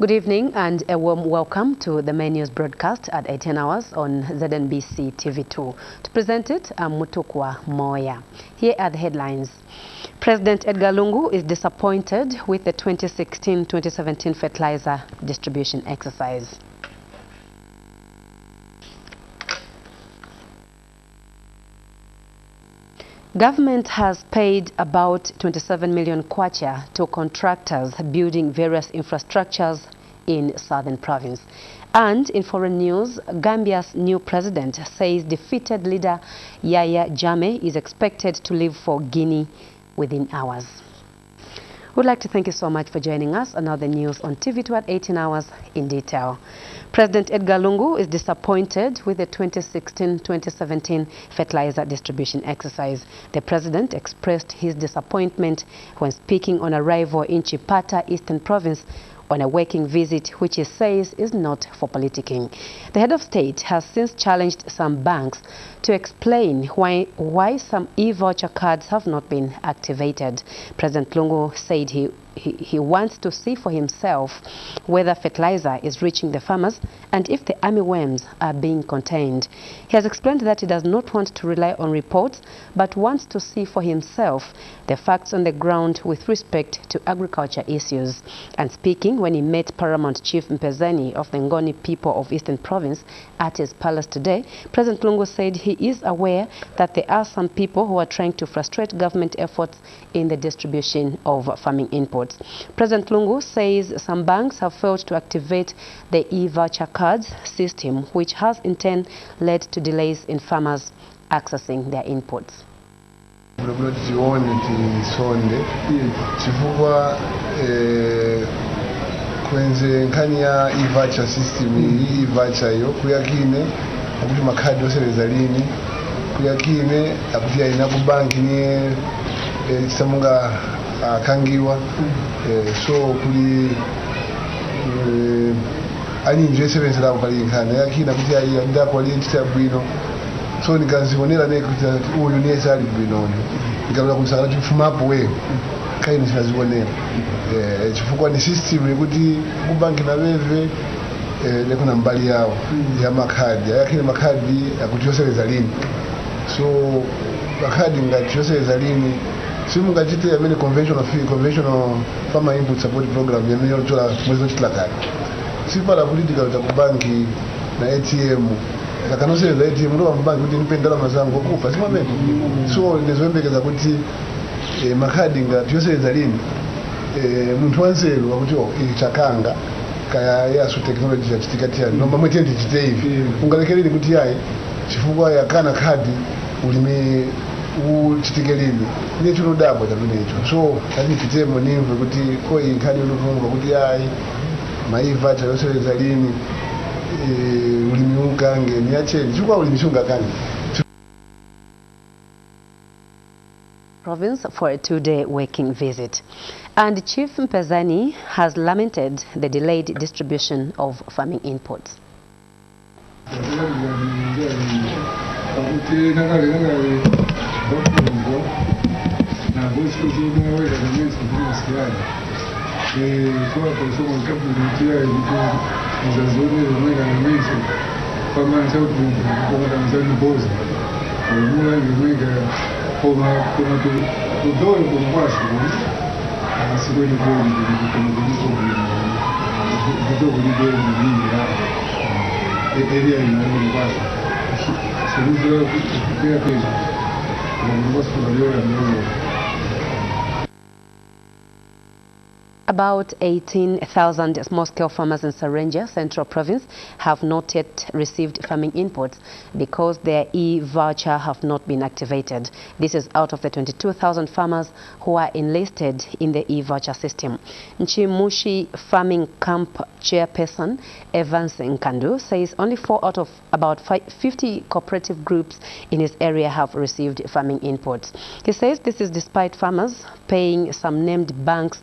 Good evening and a warm welcome to the main news broadcast at 18 hours on ZNBC TV2. To present it, I'm Mutukwa Moya. Here are the headlines. President Edgar Lungu is disappointed with the 2016-2017 fertilizer distribution exercise. Government has paid about 27 million kwacha to contractors building various infrastructures in southern province. And in foreign news, Gambia's new president says defeated leader Yahya Jammeh is expected to leave for Guinea within hours. We'd like to thank you so much for joining us. Another news on TV2 at 18 hours in detail. President Edgar Lungu is disappointed with the 2016-2017 fertilizer distribution exercise. The president expressed his disappointment when speaking on arrival in Chipata, Eastern Province, on a working visit which he says is not for politicking. The head of state has since challenged some banks to explain why some e-voucher cards have not been activated. President Lungu said he wants to see for himself whether fertilizer is reaching the farmers and if the armyworms are being contained. He has explained that he does not want to rely on reports but wants to see for himself the facts on the ground with respect to agriculture issues. And speaking when he met Paramount Chief Mpezani of the Ngoni people of Eastern Province at his palace today, President Lungu said he is aware that there are some people who are trying to frustrate government efforts in the distribution of farming inputs. President Lungu says some banks have failed to activate the e-voucher cards system, which has in turn led to delays in farmers accessing their inputs. Kwenze nkanya e-voucher system e-voucher yo kuyakine akuti makhadi osereza lini kuyakine akuti ina ku banki ni samunga kangiwa so kuli ani nje sevenza la pali nkana yakina kuti ayi anda kwa lintsa bwino so nikazibonera ne kuti uyu ni ezali bwino ngabula kumsala chifumapo we kaini sinazibonera chifukwa ni system yekuti kubanki na veve nekuna mbali yao ya makhadi yakine makhadi akuti yosereza lini so makhadi ngati yosereza lini simungachite yamene conventional farmer input support program yamene yotola mwezi ochitila kale sipala politika za kubanki na ATM zakanosereza ATM ndo kubanki kuti nipe ndalama zangu okupa simamene so ndezembekeza kuti makhadi ngati yosereza lini muntu wanzeru akuti ichakanga kaya yasu technology yachitika tiyani nomba mwete ndichite hivi ungalekele kuti yayi chifukwa yakana khadi ulimi uchitike lini ne chuno dabo tabinecho so kati kitemo nimve kuti ko inkhani yokufunga kuti yayi maiva chayosereza lini ulimi ukange niacheni chifukwa ulimi shunga kange Province for a two-day working visit. And Chief Mpezani has lamented the delayed distribution of farming inputs. About 18,000 small-scale farmers in Sarenja, Central Province, have not yet received farming inputs because their e-voucher have not been activated. This is out of the 22,000 farmers who are enlisted in the e-voucher system. Nchimushi Farming Camp Chairperson Evans Nkandu says only 4 out of about 50 cooperative groups in his area have received farming inputs. He says this is despite farmers paying some named banks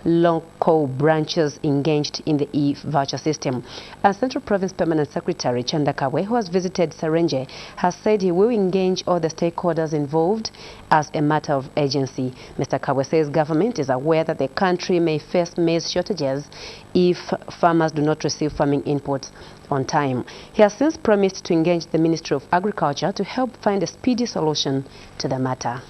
local branches engaged in the e-voucher system. And Central Province Permanent Secretary Chandakawe, who has visited Serenje, has said he will engage all the stakeholders involved as a matter of urgency. Mr. Kawe says government is aware that the country may face maize shortages if farmers do not receive farming inputs on time. He has since promised to engage the Ministry of Agriculture to help find a speedy solution to the matter.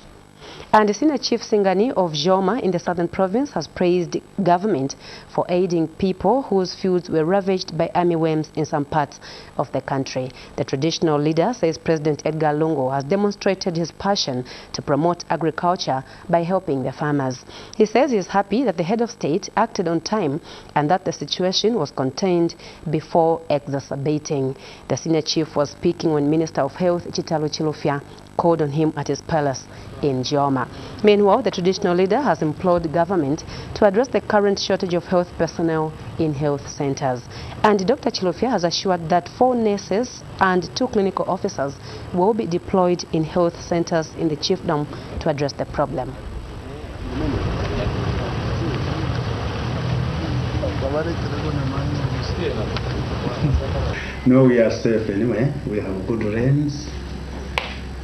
And the Senior Chief Singani of Joma in the Southern Province has praised government for aiding people whose fields were ravaged by armyworms in some parts of the country. The traditional leader says President Edgar Lungu has demonstrated his passion to promote agriculture by helping the farmers. He says he is happy that the head of state acted on time and that the situation was contained before exacerbating. The senior chief was speaking when Minister of Health Chitalu Chilufya called on him at his palace in Joma. Meanwhile, the traditional leader has implored government to address the current shortage of health personnel in health centers. And Dr. Chilufya has assured that 4 nurses and 2 clinical officers will be deployed in health centers in the chiefdom to address the problem. No, we are safe anyway. We have good rains.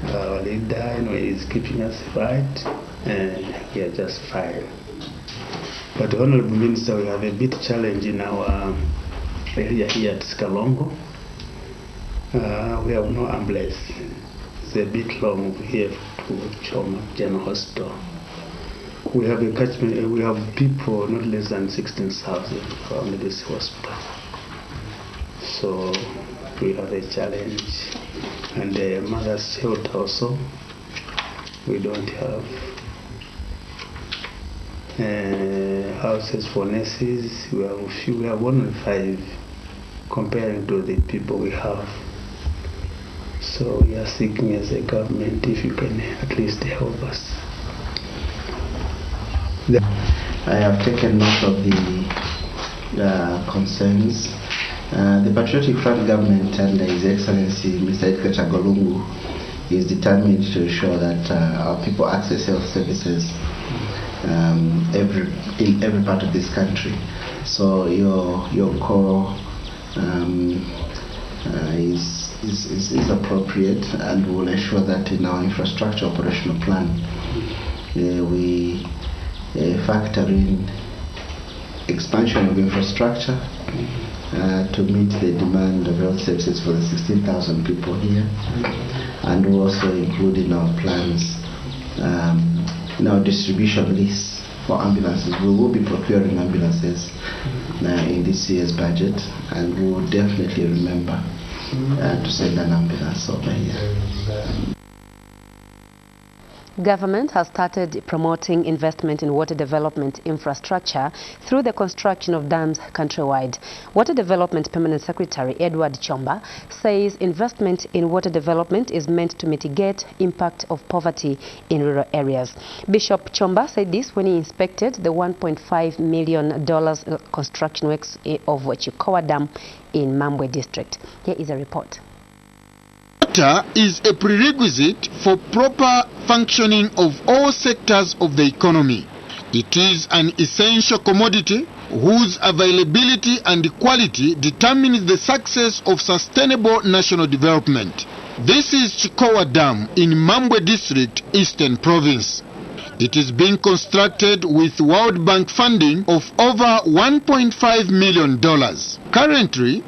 Our leader, is keeping us right, and we are just fine. But Honorable Minister, we have a bit challenge in our area here at Skalongo. We have no ambulance. It's a bit long here to Choma General Hospital. We have a catchment. We have people not less than 16,000 from this hospital. So we have a challenge. And the mother's shelter also, we don't have houses for nurses. We have few. We have 1 in 5 comparing to the people we have. So we are seeking as a government if you can at least help us. I have taken note of the concerns. The Patriotic Front government under His Excellency Mr. Edgar Lungu is determined to ensure that our people access health services in every part of this country. So your call is appropriate, and we will ensure that in our infrastructure operational plan we factor in expansion of infrastructure to meet the demand of health services for the 16,000 people here, and we also include in our plans in our distribution list for ambulances. We will be procuring ambulances in this year's budget, and we will definitely remember to send an ambulance over here. Government has started promoting investment in water development infrastructure through the construction of dams countrywide. Water Development Permanent Secretary Edward Chomba says investment in water development is meant to mitigate impact of poverty in rural areas. Bishop Chomba said this when he inspected the $1.5 million construction works of Wachikowa Dam in Mambwe district. Here is a report. Water is a prerequisite for proper functioning of all sectors of the economy. It is an essential commodity whose availability and quality determines the success of sustainable national development. This is Chikowa Dam in Mambwe District, Eastern Province. It is being constructed with World Bank funding of over $1.5 million. Currently,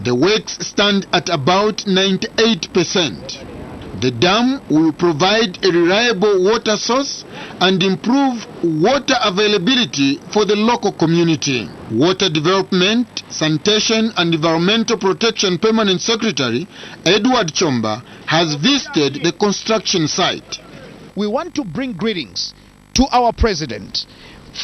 the works stand at about 98%. The dam will provide a reliable water source and improve water availability for the local community. Water Development, Sanitation and Environmental Protection Permanent Secretary Edward Chomba has visited the construction site. We want to bring greetings to our President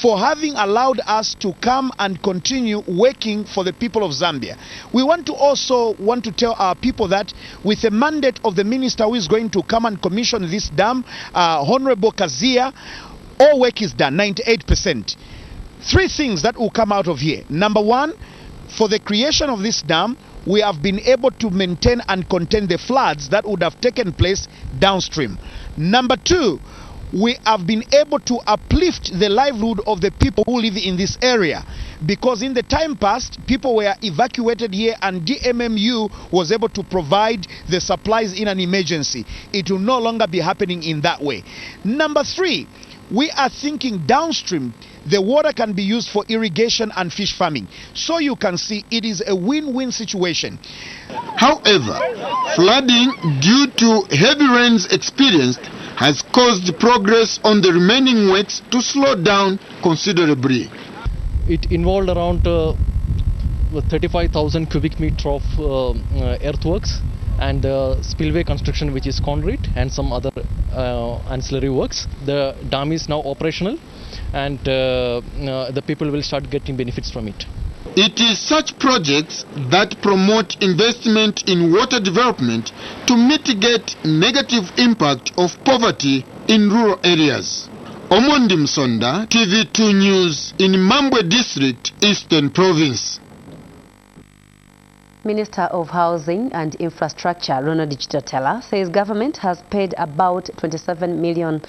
for having allowed us to come and continue working for the people of Zambia. We want to tell our people that with the mandate of the minister who is going to come and commission this dam, Honorable Kazia, all work is done, 98%. 3 things that will come out of here. Number 1, for the creation of this dam, we have been able to maintain and contain the floods that would have taken place downstream. Number 2, we have been able to uplift the livelihood of the people who live in this area, because in the time past people were evacuated here and DMMU was able to provide the supplies in an emergency. It will no longer be happening in that way. Number 3, we are thinking downstream. The water can be used for irrigation and fish farming. So you can see it is a win-win situation. However, flooding due to heavy rains experienced has caused progress on the remaining works to slow down considerably. It involved around 35,000 cubic meter of earthworks and spillway construction, which is concrete, and some other ancillary works. The dam is now operational, and the people will start getting benefits from it. It is such projects that promote investment in water development to mitigate negative impact of poverty in rural areas. Omondi Msonda, TV2 News in Mambwe District, Eastern Province. Minister of Housing and Infrastructure, Ronald Chitotela, says government has paid about 27 million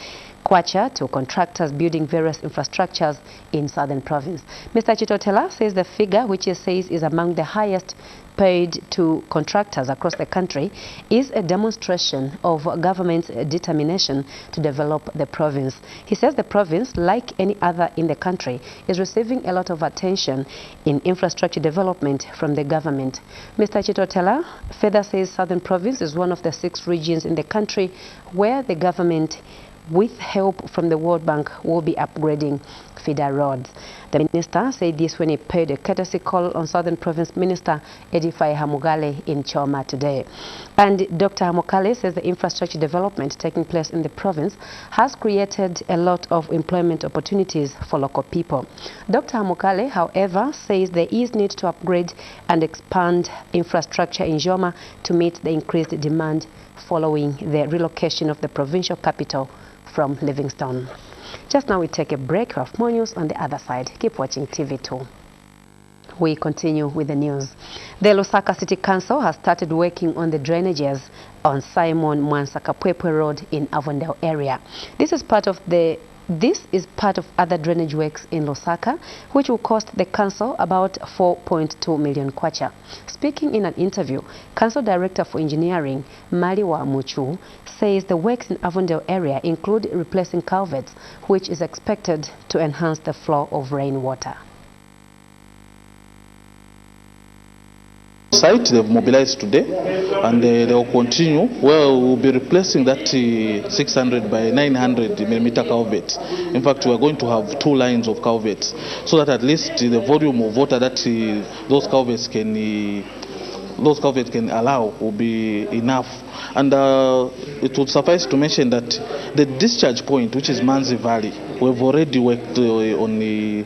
kwacha to contractors building various infrastructures in Southern Province. Mr. Chitotela says the figure, which he says is among the highest paid to contractors across the country, is a demonstration of government's determination to develop the province. He says the province, like any other in the country, is receiving a lot of attention in infrastructure development from the government. Mr. Chitotela further says Southern Province is one of the 6 regions in the country where the government, with help from the World Bank, will be upgrading feeder roads. The minister said this when he paid a courtesy call on Southern Province Minister Edifai Hamugale in Choma today. And Dr. Hamugale says the infrastructure development taking place in the province has created a lot of employment opportunities for local people. Dr. Hamugale, however, says there is need to upgrade and expand infrastructure in Choma to meet the increased demand following the relocation of the provincial capital from Livingstone. Just now we take a break. We have more news on the other side. Keep watching TV2. We continue with the news. The Lusaka City Council has started working on the drainages on Simon Mwansakapwepwe Road in Avondale area. This is part of other drainage works in Lusaka, which will cost the council about 4.2 million kwacha. Speaking in an interview, Council Director for Engineering, Maliwa Muchu, says the works in Avondale area include replacing culverts, which is expected to enhance the flow of rainwater. Site they've mobilized today, and they will continue. Well, we'll be replacing that 600 by 900 millimeter culverts. In fact, we are going to have 2 lines of culverts, so that at least the volume of water that those culverts can allow will be enough. And it would suffice to mention that the discharge point, which is Manzi Valley, we've already worked on the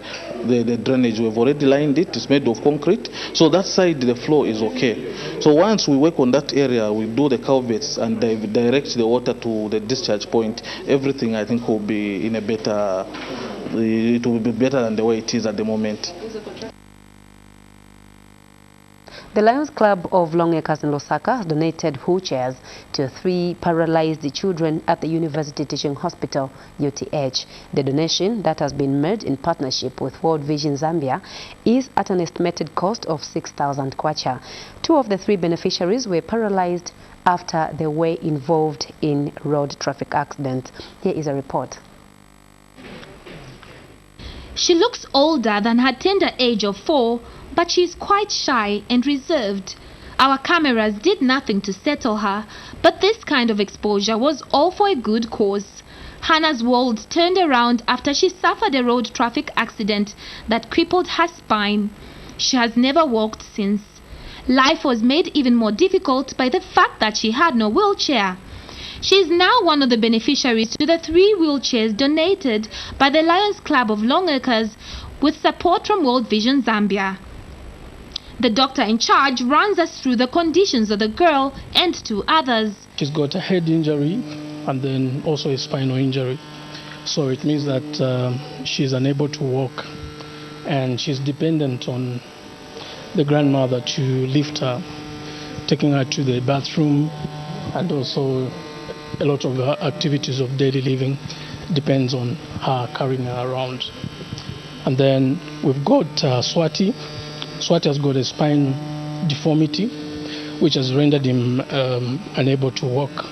drainage. We've already lined it. It's made of concrete, so that side the flow is okay. So once we work on that area, we do the culverts and direct the water to the discharge point, everything I think will be in a better, it will be better than the way it is at the moment. The Lions Club of Long Acres in Lusaka has donated wheelchairs to 3 paralyzed children at the University Teaching Hospital, UTH. The donation, that has been made in partnership with World Vision Zambia, is at an estimated cost of 6,000 kwacha. 2 of the 3 beneficiaries were paralyzed after they were involved in road traffic accidents. Here is a report. She looks older than her tender age of 4, but she is quite shy and reserved. Our cameras did nothing to settle her, but this kind of exposure was all for a good cause. Hannah's world turned around after she suffered a road traffic accident that crippled her spine. She has never walked since. Life was made even more difficult by the fact that she had no wheelchair. She is now one of the beneficiaries to the 3 wheelchairs donated by the Lions Club of Long Acres with support from World Vision Zambia. The doctor in charge runs us through the conditions of the girl and 2 others. She's got a head injury and then also a spinal injury. So it means that she's unable to walk, and she's dependent on the grandmother to lift her, taking her to the bathroom, and also a lot of activities of daily living. depends on her carrying her around. And then we've got Swati. Swati has got a spine deformity, which has rendered him unable to walk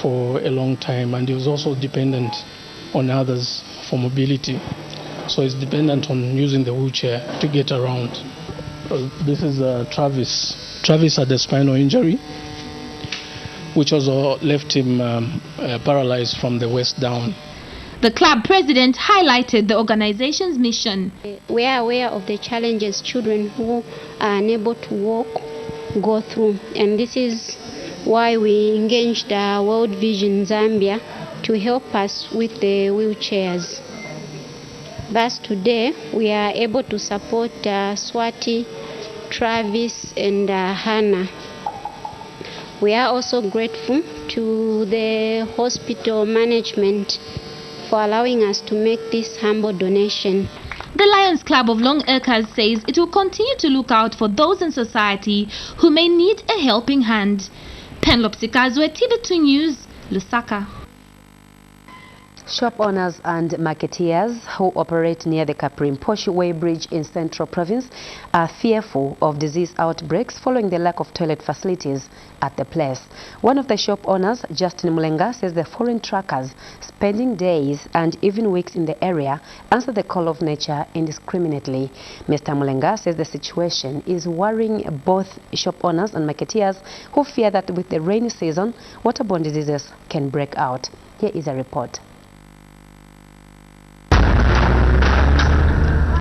for a long time, and he was also dependent on others for mobility. So he's dependent on using the wheelchair to get around. This is Travis. Travis had a spinal injury, which also left him paralyzed from the waist down. The club president highlighted the organization's mission. We are aware of the challenges children who are unable to walk go through, and this is why we engaged World Vision Zambia to help us with the wheelchairs. Thus today we are able to support Swati, Travis and Hannah. We are also grateful to the hospital management for allowing us to make this humble donation. The Lions Club of Long Acres says it will continue to look out for those in society who may need a helping hand. Penelope Sikazwe, TV2 News, Lusaka. Shop owners and marketeers who operate near the Kapirimposhi Weighbridge in Central Province are fearful of disease outbreaks following the lack of toilet facilities at the place. One of the shop owners, Justin Mulenga, says the foreign truckers spending days and even weeks in the area answer the call of nature indiscriminately. Mr. Mulenga says the situation is worrying both shop owners and marketeers who fear that with the rainy season, waterborne diseases can break out. Here is a report.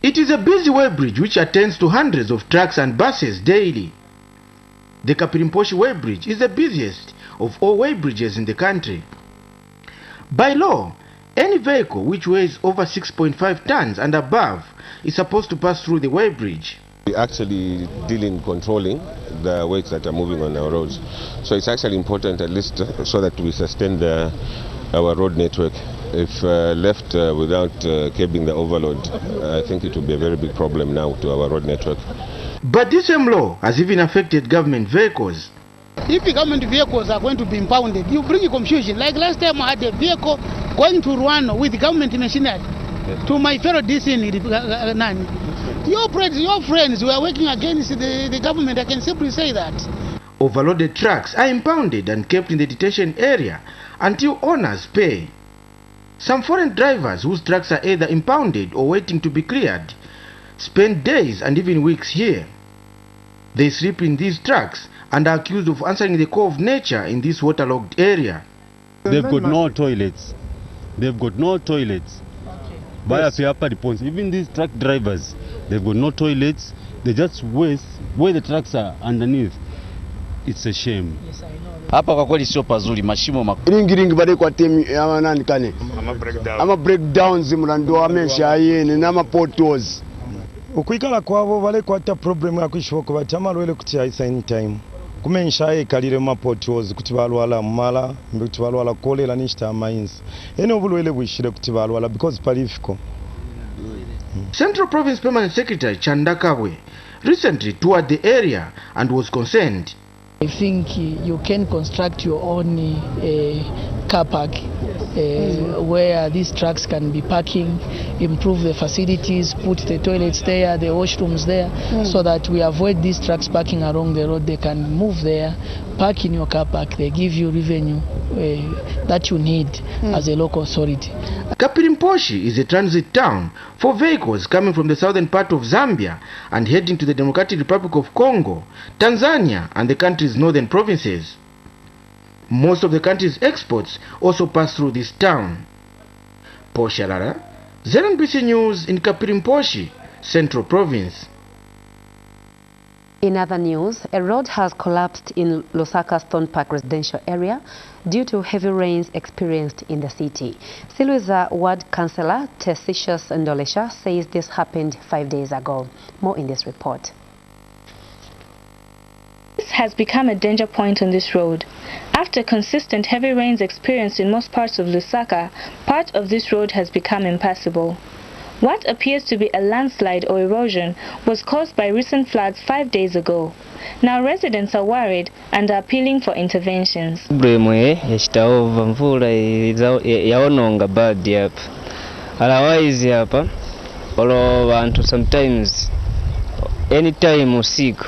It is a busy weighbridge which attends to hundreds of trucks and buses daily. The Kapirimposhi Weighbridge is the busiest of all weighbridges in the country. By law, any vehicle which weighs over 6.5 tons and above is supposed to pass through the weighbridge. We actually deal in controlling the weights that are moving on our roads. So it's actually important, at least so that we sustain our road network. If left without curbing the overload, I think it will be a very big problem now to our road network. But this same law has even affected government vehicles. If the government vehicles are going to be impounded, you bring confusion. Like last time I had a vehicle going to Rwanda with government machinery to my fellow DC Nani. Your friends were working against the government, I can simply say that. Overloaded trucks are impounded and kept in the detention area until owners pay. Some foreign drivers whose trucks are either impounded or waiting to be cleared spend days and even weeks here. They sleep in these trucks and are accused of answering the call of nature in this waterlogged area. They've got no toilets. They've got no toilets. Yes. Even these truck drivers, they've got no toilets. They just waste where the trucks are underneath. It's a shame. Yes, I know. Hapa kwa kweli sio pazuri, mashimo makubwa. Ringi bade kwa temi ama nani kane. Ama breakdowns murando amesha yene nama potholes. Ukwikala kwabo bale kwata problem yakwishoka bachamalwele kuti same time. Kumensha ekalire ma potholes kuti balwala mala, kuti balwala kolera nishita mines. Ene obulwele bwishire kuti balwala because palifiko. Central Province Permanent Secretary Chandakabwe recently toured the area and was concerned. I think you can construct your own car park where these trucks can be parking, improve the facilities, put the toilets there, the washrooms there, so that we avoid these trucks parking along the road. They can move there, park in your car park, they give you revenue that you need as a local authority. Kapirimposhi is a transit town for vehicles coming from the southern part of Zambia and heading to the Democratic Republic of Congo, Tanzania and the country's northern provinces. Most of the country's exports also pass through this town. Paul Sharara, ZNBC News in Kapirimposhi, Central Province. In other news, a road has collapsed in Lusaka Stone Park residential area due to heavy rains experienced in the city. Silwiza Ward Councillor Tessicius Ndolesha says this happened 5 days ago. More in this report. This has become a danger point on this road. After consistent heavy rains experienced in most parts of Lusaka, part of this road has become impassable. What appears to be a landslide or erosion was caused by recent floods 5 days ago. Now residents are worried and are appealing for interventions. Yashitaova mvula yaononga bad hapa. Otherwise hapa olo bantu sometimes anytime usiku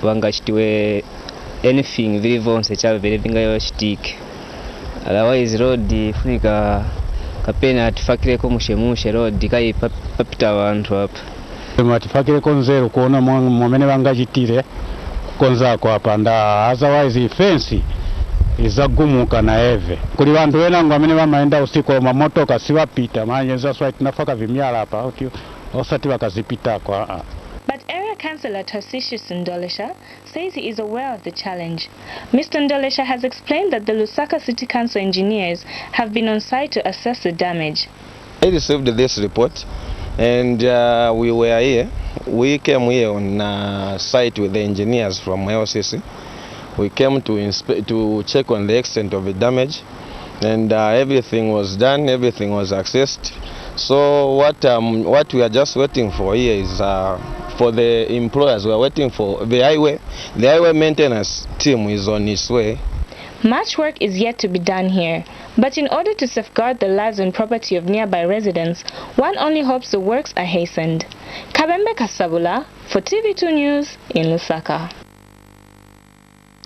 wangashitiwe anything vilivonse chavele vingayoshtike. Otherwise road Afrika kapena atifakireko mushemushe road kai papita abantu hapa. Atifakireko nzero kuona mwamene wangashitire konzako hapa nda otherwise fence izagumuka na eve. Kuli bantu wena ngwamene bamaenda usiku mamotoka siwapita manje zaswa tunafaka vimyala hapa osati bakazipita kwa. But Area Councillor Tarsicius Ndolesha says he is aware of the challenge. Mr. Ndolesha has explained that the Lusaka City Council engineers have been on site to assess the damage. I received this report and we were here. We came here on site with the engineers from LCC. We came to check on the extent of the damage, and everything was done, everything was assessed. So what we are just waiting for here is for the employers. We are waiting for the highway. The highway maintenance team is on its way. Much work is yet to be done here, but in order to safeguard the lives and property of nearby residents, one only hopes the works are hastened. Kabembe Kasabula for TV2 News in Lusaka.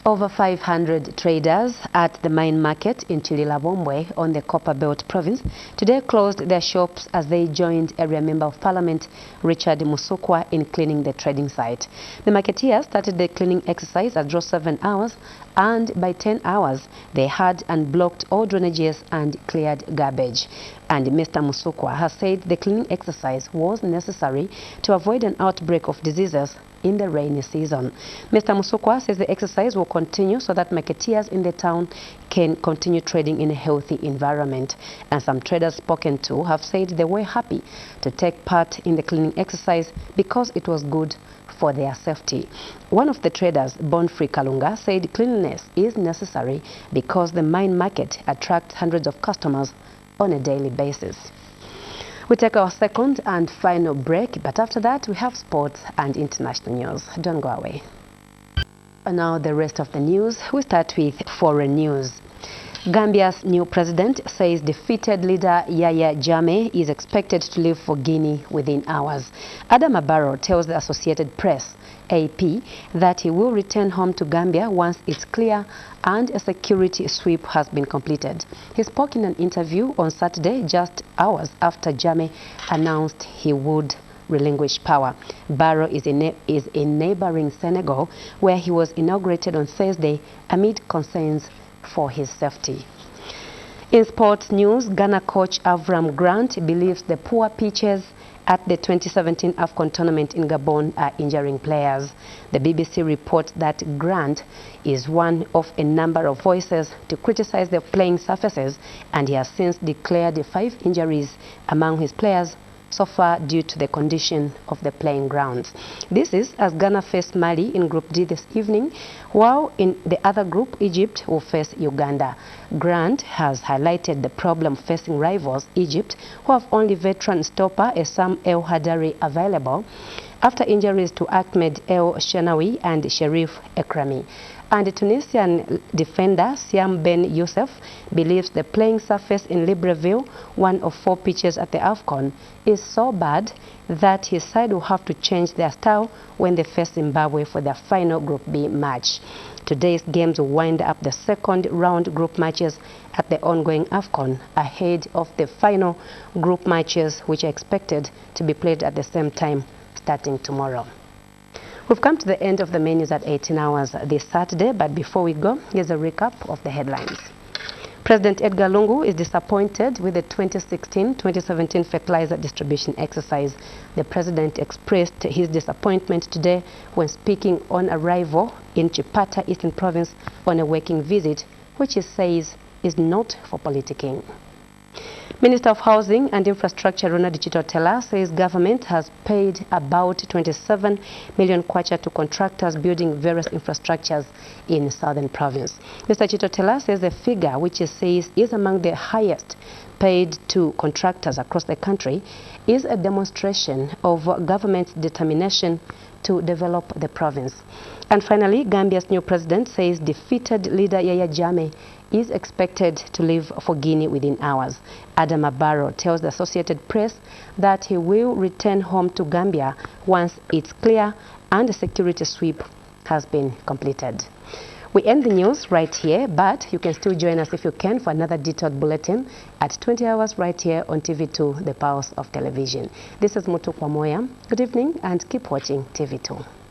Over 500 traders at the mine market in Chililabombwe on the Copper Belt province today closed their shops as they joined Area Member of Parliament Richard Musukwa in cleaning the trading site. The marketeers started the cleaning exercise at draw 7 hours, and by 10 hours they had unblocked all drainages and cleared garbage. And Mr. Musukwa has said the cleaning exercise was necessary to avoid an outbreak of diseases in the rainy season. Mr. Musukwa says the exercise will continue so that marketeers in the town can continue trading in a healthy environment. And some traders spoken to have said they were happy to take part in the cleaning exercise because it was good for their safety. One of the traders, Bonfrey Kalunga, said cleanliness is necessary because the mine market attracts hundreds of customers on a daily basis. We take our second and final break, but after that we have sports and international news. Don't go away. And now the rest of the news. We start with foreign news. Gambia's new president says defeated leader Yahya Jammeh is expected to leave for Guinea within hours. Adama Barrow tells the Associated Press, AP, that he will return home to Gambia once it's clear and a security sweep has been completed. He spoke in an interview on Saturday, just hours after Jammeh announced he would relinquish power. Barrow is in neighboring Senegal, where he was inaugurated on Thursday amid concerns for his safety. In sports news, Ghana coach Avram Grant believes the poor pitches at the 2017 AFCON tournament in Gabon are injuring players. The BBC reports that Grant is one of a number of voices to criticize the playing surfaces, and he has since declared 5 injuries among his players so far due to the condition of the playing grounds. This is as Ghana face Mali in Group D this evening, while in the other group, Egypt will face Uganda. Grant has highlighted the problem facing rivals Egypt, who have only veteran stopper Essam El Hadari available after injuries to Ahmed El Shenawi and Sherif Ekrami. And the Tunisian defender Siam Ben Youssef believes the playing surface in Libreville, one of 4 pitches at the AFCON, is so bad that his side will have to change their style when they face Zimbabwe for their final Group B match. Today's games will wind up the second round group matches at the ongoing AFCON ahead of the final group matches, which are expected to be played at the same time starting tomorrow. We've come to the end of the menus at 18 hours this Saturday, but before we go, here's a recap of the headlines. President Edgar Lungu is disappointed with the 2016-2017 fertilizer distribution exercise. The president expressed his disappointment today when speaking on arrival in Chipata, Eastern Province on a working visit, which he says is not for politicking. Minister of Housing and Infrastructure Ronald Chitotela says government has paid about 27 million kwacha to contractors building various infrastructures in Southern Province. Mr. Chitotela says the figure, which he says is among the highest paid to contractors across the country, is a demonstration of government's determination to develop the province. And finally, Gambia's new president says defeated leader Yaya Jammeh is expected to leave for Guinea within hours. Adama Barrow tells the Associated Press that he will return home to Gambia once it's clear and the security sweep has been completed. We end the news right here, but you can still join us if you can for another detailed bulletin at 20 hours right here on TV2, the Pulse of Television. This is Mutu Kwamoya. Good evening and keep watching TV2.